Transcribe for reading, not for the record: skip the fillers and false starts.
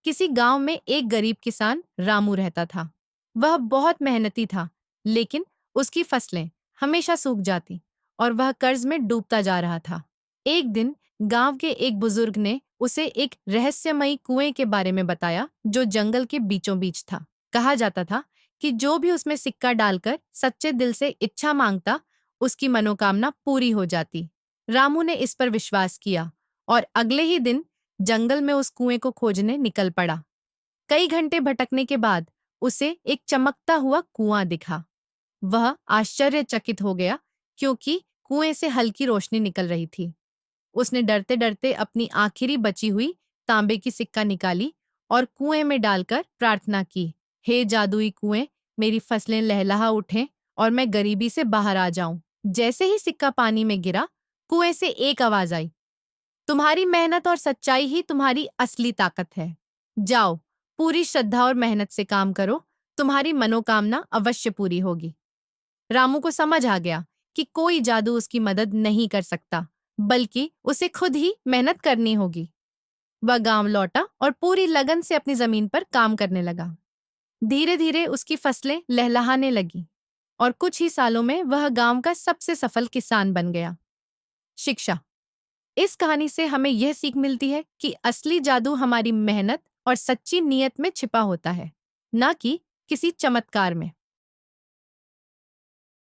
किसी गांव में एक गरीब किसान रामू रहता था। वह बहुत मेहनती था, लेकिन उसकी फसलें हमेशा सूख जाती और वह कर्ज में डूबता जा रहा था। एक दिन गांव के एक बुजुर्ग ने उसे एक रहस्यमयी कुएं के बारे में बताया, जो जंगल के बीचों बीच था। कहा जाता था कि जो भी उसमें सिक्का डालकर सच्चे दिल से इच्छा मांगता, उसकी मनोकामना पूरी हो जाती। रामू ने इस पर विश्वास किया और अगले ही दिन जंगल में उस कुएं को खोजने निकल पड़ा। कई घंटे भटकने के बाद उसे एक चमकता हुआ कुआं दिखा। वह आश्चर्यचकित हो गया, क्योंकि कुएं से हल्की रोशनी निकल रही थी। उसने डरते डरते अपनी आखिरी बची हुई तांबे की सिक्का निकाली और कुएं में डालकर प्रार्थना की, हे जादुई कुएं, मेरी फसलें लहलहा उठें और मैं गरीबी से बाहर आ जाऊं। जैसे ही सिक्का पानी में गिरा, कुएं से एक आवाज आई, तुम्हारी मेहनत और सच्चाई ही तुम्हारी असली ताकत है। जाओ, पूरी श्रद्धा और मेहनत से काम करो, तुम्हारी मनोकामना अवश्य पूरी होगी। रामू को समझ आ गया कि कोई जादू उसकी मदद नहीं कर सकता, बल्कि उसे खुद ही मेहनत करनी होगी। वह गांव लौटा और पूरी लगन से अपनी जमीन पर काम करने लगा। धीरे धीरे उसकी फसलें लहलहाने लगी और कुछ ही सालों में वह गांव का सबसे सफल किसान बन गया। शिक्षा। इस कहानी से हमें यह सीख मिलती है कि असली जादू हमारी मेहनत और सच्ची नीयत में छिपा होता है, न कि किसी चमत्कार में।